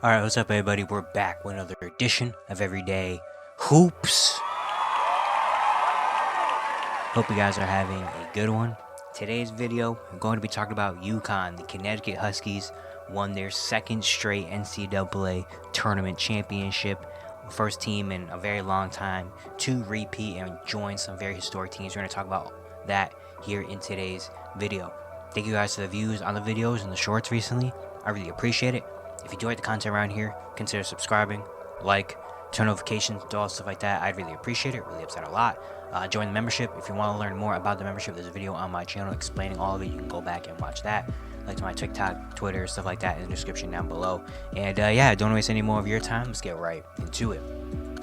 Alright, what's up everybody? We're back with another edition of Everyday Hoops. Hope you guys are having a good one. Today's video, I'm going to be talking about UConn. The Connecticut Huskies won their second straight NCAA tournament championship. First team in a very long time to repeat and join some very historic teams. We're going to talk about that here in today's video. Thank you guys for the views on the videos and the shorts recently. I really appreciate it. If you enjoy the content around here, consider subscribing, like, turn notifications, do all stuff like that. I'd really appreciate it. Really upset a lot. Join the membership. If you want to learn more about the membership, there's a video on my channel explaining all of it. You can go back and watch that. Like to my TikTok, Twitter, stuff like that in the description down below. And yeah, don't waste any more of your time. Let's get right into it.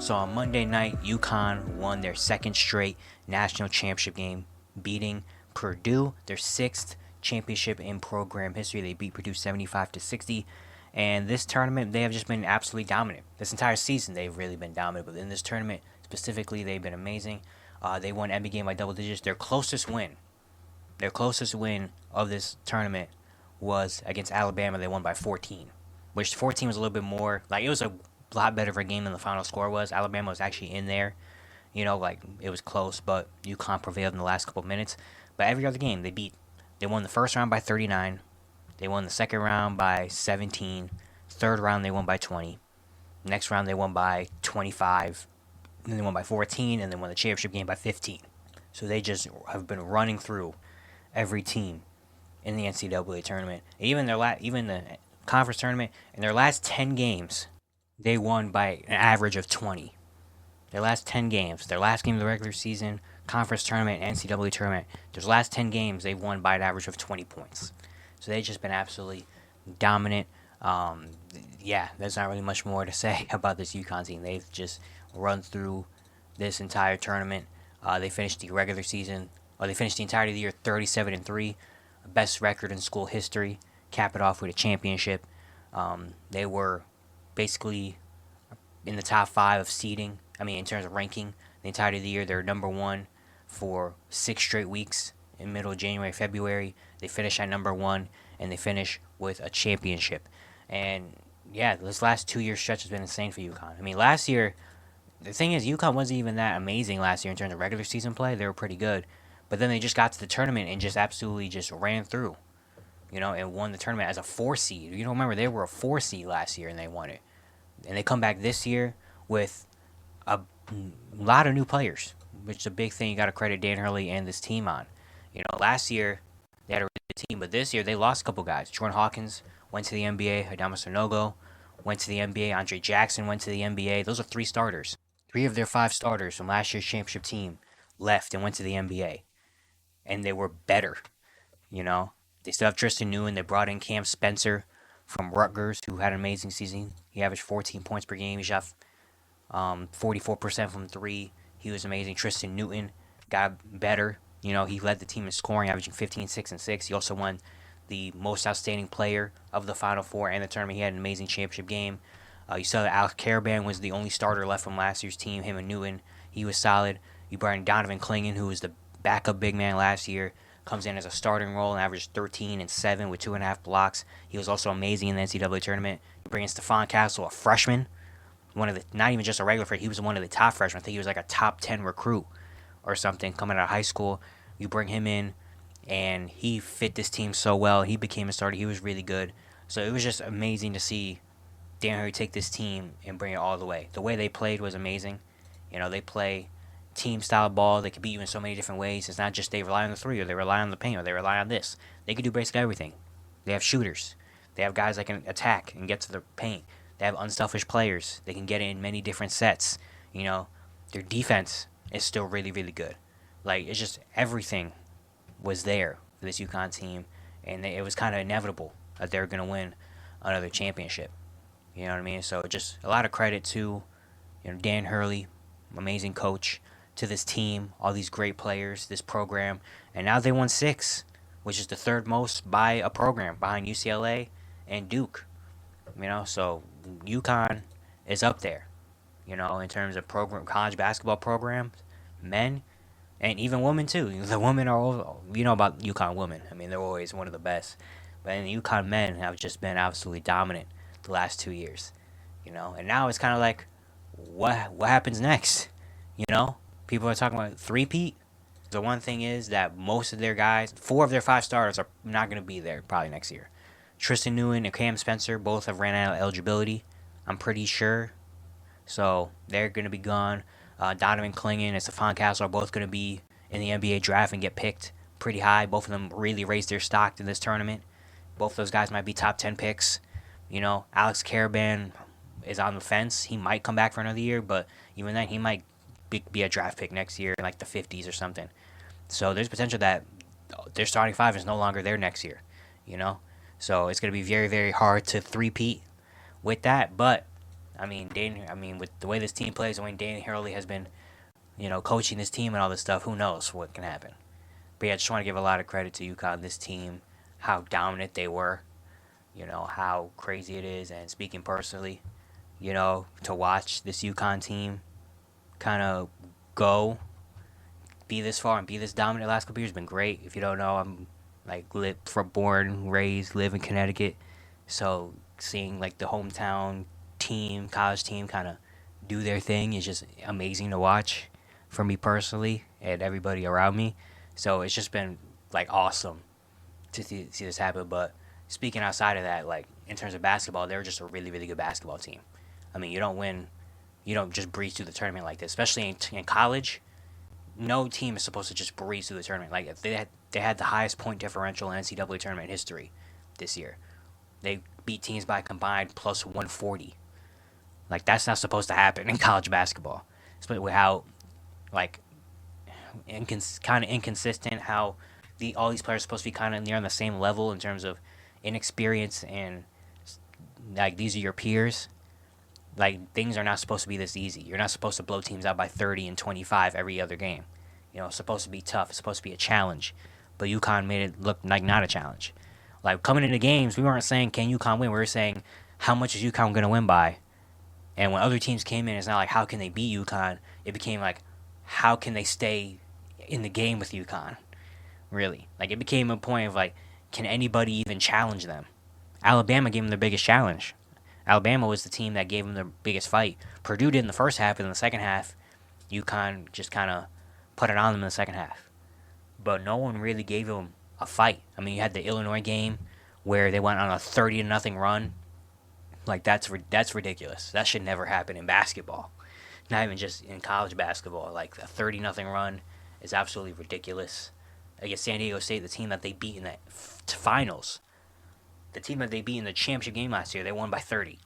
So on Monday night, UConn won their second straight national championship game, beating Purdue, their sixth championship in program history. They beat Purdue 75-60. And this tournament, they have just been absolutely dominant. This entire season, they've really been dominant. But in this tournament, specifically, they've been amazing. They won every game by double digits. Their closest win of this tournament was against Alabama. They won by 14, which 14 was a little bit more, like, it was a lot better of a game than the final score was. Alabama was actually in there. Like, it was close, but UConn prevailed in the last couple of minutes. But every other game, they won the first round by 39. They won the second round by 17. Third round, they won by 20. Next round, they won by 25. And then they won by 14, and then won the championship game by 15. So they just have been running through every team in the NCAA tournament. Even the conference tournament, in their last 10 games, they won by an average of 20. Their last 10 games, their last game of the regular season, conference tournament, NCAA tournament, their last 10 games, they've won by an average of 20 points. So they've just been absolutely dominant. Yeah, there's not really much more to say about this UConn team. They've just run through this entire tournament. They finished the regular season, or they finished the entirety of the year 37-3, best record in school history. Cap it off with a championship. They were basically in the top 5 of seeding. In terms of ranking, the entirety of the year, they're number 1 for 6 straight weeks in middle of January, February. They finish at number 1, and they finish with a championship. And yeah, this last 2-year stretch has been insane for UConn. Last year, the thing is, UConn wasn't even that amazing last year in terms of regular season play. They were pretty good. But then they just got to the tournament and just absolutely just ran through, and won the tournament as a 4 seed. Remember, they were a 4 seed last year and they won it. And they come back this year with a lot of new players, which is a big thing you got to credit Dan Hurley and this team on. Last year they had a really good team, but this year they lost a couple guys. Jordan Hawkins went to the NBA. Adama Sanogo went to the NBA. Andre Jackson went to the NBA. Those are 3 starters. 3 of their 5 starters from last year's championship team left and went to the NBA, and they were better. They still have Tristan Newton. They brought in Cam Spencer from Rutgers, who had an amazing season. He averaged 14 points per game. He shot 44% from 3. He was amazing. Tristan Newton got better. He led the team in scoring, averaging 15, 6, and 6. He also won the most outstanding player of the Final Four and the tournament. He had an amazing championship game. You saw that Alex Caravan was the only starter left from last year's team, him and Newton. He was solid. You brought in Donovan Clingan, who was the backup big man last year, comes in as a starting role and averaged 13 and 7 with 2.5 blocks. He was also amazing in the NCAA tournament. You bring in Stephon Castle, a freshman, not even just a regular freshman, he was one of the top freshmen. I think he was like a top 10 recruit or something coming out of high school. You bring him in, and he fit this team so well. He became a starter. He was really good. So it was just amazing to see Dan Hurley take this team and bring it all the way. The way they played was amazing. They play team-style ball. They can beat you in so many different ways. It's not just they rely on the 3, or they rely on the paint, or they rely on this. They can do basically everything. They have shooters. They have guys that can attack and get to the paint. They have unselfish players. They can get in many different sets. Their defense is still really, really good. Like, it's just everything was there for this UConn team, and it was kind of inevitable that they were going to win another championship. You know what I mean? So just a lot of credit to Dan Hurley, amazing coach, to this team, all these great players, this program, and now they won 6, which is the 3rd most by a program behind UCLA and Duke. So UConn is up there, in terms of college basketball programs, men, and even women too. The women are all, about UConn women. They're always one of the best. But the UConn men have just been absolutely dominant the last 2 years, and now it's kind of like, what happens next? You know, people are talking about three-peat. The one thing is that most of their guys, 4 of their 5 starters, are not going to be there probably next year. Tristan Newton and Cam Spencer both have ran out of eligibility, I'm pretty sure. So they're going to be gone. Donovan Clingan and Stephon Castle are both going to be in the NBA draft and get picked pretty high. Both of them really raised their stock in this tournament. Both those guys might be top 10 picks. Alex Caravan is on the fence. He might come back for another year, but even then, he might be a draft pick next year in like the 50s or something. So there's potential that their starting 5 is no longer there next year, So it's going to be very, very hard to three-peat with that. But with the way this team plays, when Danny Hurley has been, coaching this team and all this stuff, who knows what can happen. But yeah, I just want to give a lot of credit to UConn, this team, how dominant they were, how crazy it is. And speaking personally, to watch this UConn team kind of be this far and be this dominant the last couple years has been great. If you don't know, I'm born, raised, live in Connecticut. So seeing like the hometown team, college team kind of do their thing is just amazing to watch for me personally and everybody around me. So it's just been like awesome to see this happen. But speaking outside of that, like in terms of basketball, they're just a really, really good basketball team. You don't just breeze through the tournament like this, especially in college. No team is supposed to just breeze through the tournament. Like if they had the highest point differential in NCAA tournament history this year. They beat teams by combined plus 140. Like that's not supposed to happen in college basketball. Especially with how like kind of inconsistent, how all these players are supposed to be kind of near on the same level in terms of inexperience, and like these are your peers. Like things are not supposed to be this easy. You're not supposed to blow teams out by 30 and 25 every other game. It's supposed to be tough. It's supposed to be a challenge. But UConn made it look like not a challenge. Like coming into games, we weren't saying can UConn win. We were saying how much is UConn going to win by. And when other teams came in, it's not like how can they beat UConn. It became like how can they stay in the game with UConn. Really, like it became a point of like, can anybody even challenge them? Alabama gave them their biggest challenge. Alabama was the team that gave them the biggest fight. Purdue did in the first half, and in the second half, UConn just kind of put it on them in the second half. But no one really gave them a fight. You had the Illinois game where they went on a 30-0 run. Like that's ridiculous. That should never happen in basketball. Not even just in college basketball. Like a 30-0 run is absolutely ridiculous. Against San Diego State, the team that they beat in the finals. The team that they beat in the championship game last year, they won by 30.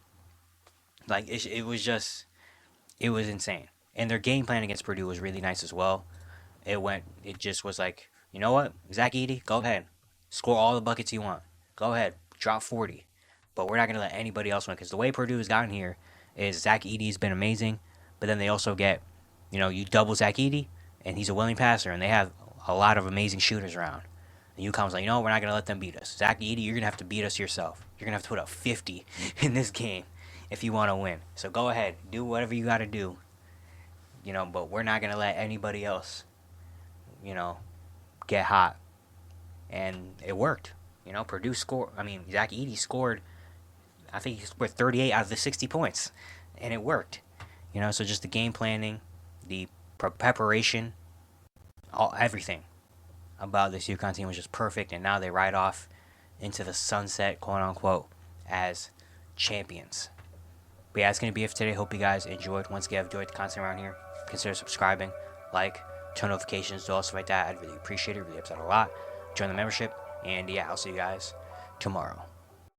Like, it was insane. And their game plan against Purdue was really nice as well. It just was like, you know what? Zach Edey, go ahead. Score all the buckets you want. Go ahead. Drop 40. But we're not going to let anybody else win. Because the way Purdue has gotten here is Zach Edey's been amazing. But then they also get, you double Zach Edey, and he's a willing passer. And they have a lot of amazing shooters around. And UConn was like, we're not going to let them beat us. Zach Edey, you're going to have to beat us yourself. You're going to have to put up 50 in this game if you want to win. So go ahead. Do whatever you got to do. But we're not going to let anybody else, get hot. And it worked. Purdue scored. Zach Edey scored, I think he scored 38 out of the 60 points. And it worked. So just the game planning, the preparation, everything about this UConn team was just perfect, and now they ride off into the sunset, quote unquote, as champions. But yeah, that's going to be it for today. Hope you guys enjoyed. Once again, if you enjoyed the content around here, consider subscribing, like, turn notifications, do all stuff like that. I'd really appreciate it. Really helps out a lot. Join the membership, and yeah, I'll see you guys tomorrow.